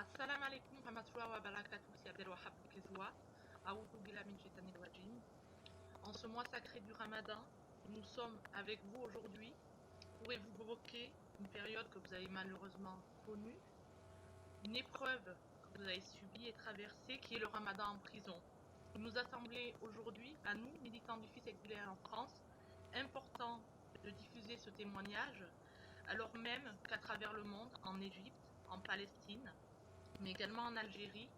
Assalamu alaikum warahmatullahi wabarakatuh, c'est Abdelwahab Kezwa. A'oudhu billahi min shaitani rajim. En ce mois sacré du Ramadan, nous sommes avec vous aujourd'hui pour évoquer une période que vous avez malheureusement connue, une épreuve que vous avez subie et traversée qui est le Ramadan en prison. Il nous a semblé aujourd'hui, à nous, militants du Fils exilés en France, important de diffuser ce témoignage, alors même qu'à travers le monde, en Égypte, en Palestine, mais également en Algérie,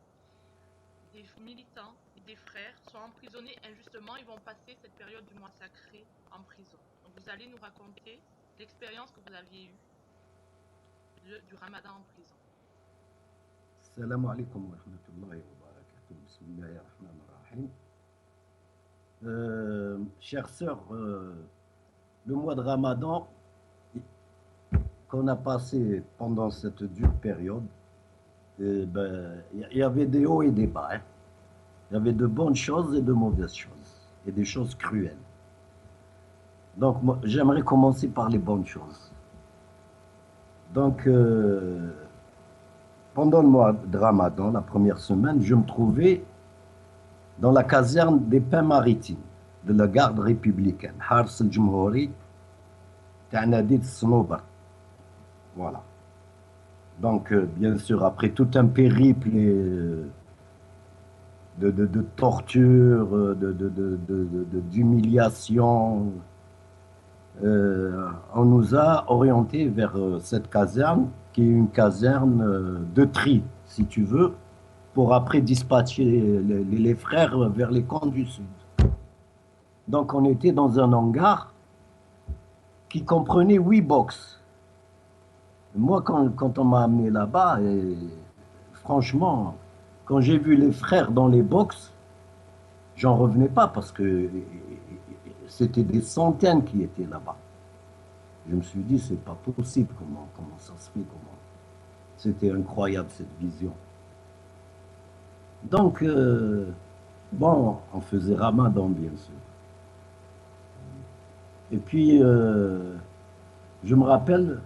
des militants et des frères sont emprisonnés injustement. Ils vont passer cette période du mois sacré en prison. Donc vous allez nous raconter l'expérience que vous aviez eue du Ramadan en prison. Salam alaikum wa rahmatullahi wa barakatuh. Bismillahirrahmanirrahim. Chères sœurs, le mois de Ramadan qu'on a passé pendant cette dure période, il y avait des hauts et des bas. Hein. Il y avait de bonnes choses et de mauvaises choses, et des choses cruelles. Donc, j'aimerais commencer par les bonnes choses. Donc, pendant le mois de Ramadan, la première semaine, je me trouvais dans la caserne des Pins maritimes de la garde républicaine, Hars al-Jumhouri, Ta'nadid Snowbar. Voilà. Donc, bien sûr, après tout un périple de torture, d'humiliation, on nous a orientés vers cette caserne, qui est une caserne de tri, si tu veux, pour après dispatcher les frères vers les camps du Sud. Donc, on était dans un hangar qui comprenait 8 box. Moi, quand on m'a amené là-bas, franchement, quand j'ai vu les frères dans les box, j'en revenais pas parce que c'était des centaines qui étaient là-bas. Je me suis dit, c'est pas possible, comment ça se fait, comment. C'était incroyable cette vision. Donc, bon, on faisait Ramadan, bien sûr. Et puis, je me rappelle,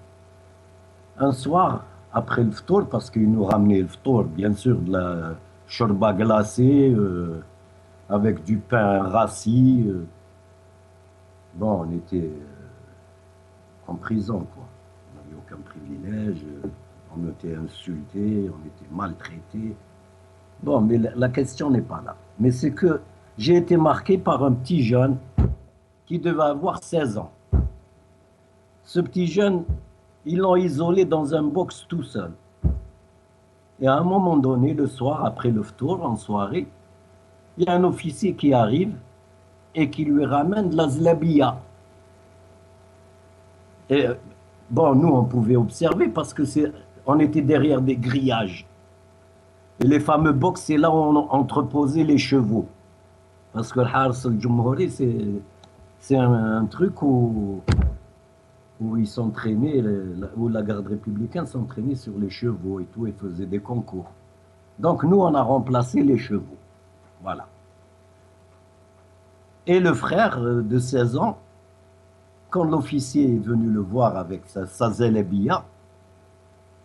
un soir, après le ftour, parce qu'ils nous ramenaient le ftour, bien sûr, de la shorba glacée, avec du pain rassis. Bon, on était en prison, quoi. On n'avait aucun privilège, on était insultés, on était maltraités. Bon, mais la question n'est pas là. Mais c'est que j'ai été marqué par un petit jeune qui devait avoir 16 ans. Ce petit jeune, ils l'ont isolé dans un box tout seul. Et à un moment donné, le soir, après le ftour, en soirée, il y a un officier qui arrive et qui lui ramène de la zlabia. Et bon, nous, on pouvait observer parce que on était derrière des grillages. Et les fameux box, c'est là où on entreposait les chevaux. Parce que le Hars al-Jumhouri, c'est un truc où ils s'entraînaient, où la garde républicaine s'entraînait sur les chevaux et tout, et faisait des concours. Donc nous, on a remplacé les chevaux. Voilà. Et le frère de 16 ans, quand l'officier est venu le voir avec sa zélébia,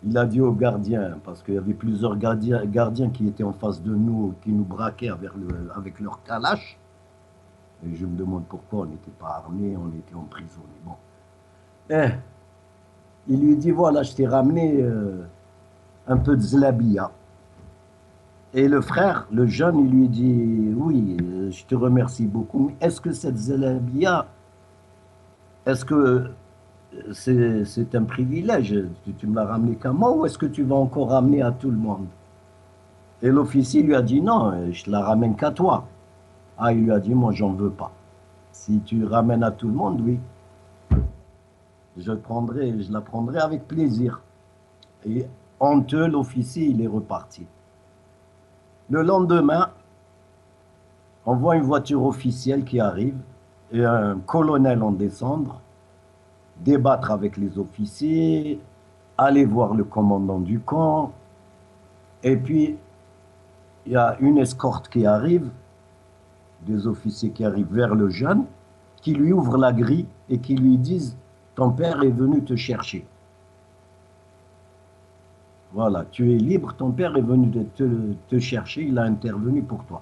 il a dit au gardien, parce qu'il y avait plusieurs gardiens qui étaient en face de nous, qui nous braquaient avec leur calache, et je me demande pourquoi on n'était pas armés, on était emprisonnés. Bon. Il lui dit, voilà, je t'ai ramené un peu de zlabia. Et le frère, le jeune, il lui dit, oui, je te remercie beaucoup, mais est-ce que cette zlabia, est-ce que c'est un privilège, tu me l'as ramené qu'à moi, ou est-ce que tu vas encore ramener à tout le monde? Et l'officier lui a dit, non, je la ramène qu'à toi. Ah, il lui a dit, moi, j'en veux pas. Si tu ramènes à tout le monde, oui. Je la prendrai avec plaisir. Et honteux, l'officier, il est reparti. Le lendemain, on voit une voiture officielle qui arrive et un colonel en descendre, débattre avec les officiers, aller voir le commandant du camp. Et puis, il y a une escorte qui arrive, des officiers qui arrivent vers le jeune, qui lui ouvrent la grille et qui lui disent, ton père est venu te chercher. Voilà, tu es libre, ton père est venu de te chercher, il a intervenu pour toi.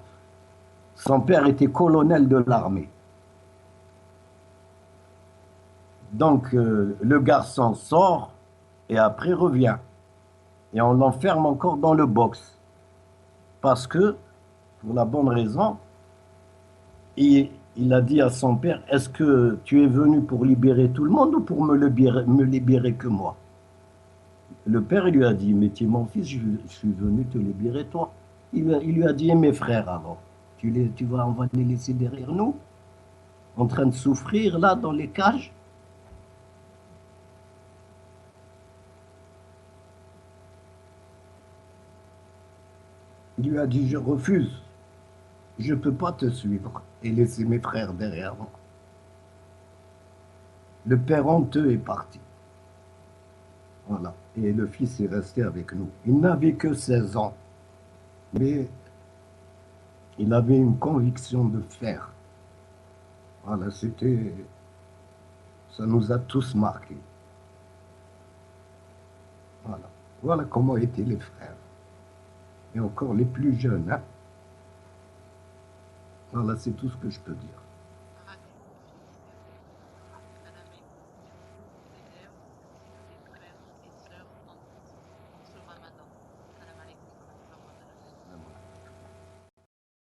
Son père était colonel de l'armée. Donc, le garçon sort et après revient. Et on l'enferme encore dans le box. Parce que, pour la bonne raison, il a dit à son père, est-ce que tu es venu pour libérer tout le monde ou pour me libérer que moi? Le père il lui a dit, mais tu es mon fils, je suis venu te libérer toi. Il lui a dit, et mes frères alors, on va les laisser derrière nous, en train de souffrir là dans les cages? Il lui a dit, je refuse, je ne peux pas te suivre et laisser mes frères derrière moi. Le père honteux est parti. Voilà. Et le fils est resté avec nous. Il n'avait que 16 ans, mais il avait une conviction de fer. Voilà, ça nous a tous marqués. Voilà. Voilà comment étaient les frères. Et encore les plus jeunes, hein. Voilà, c'est tout ce que je peux dire.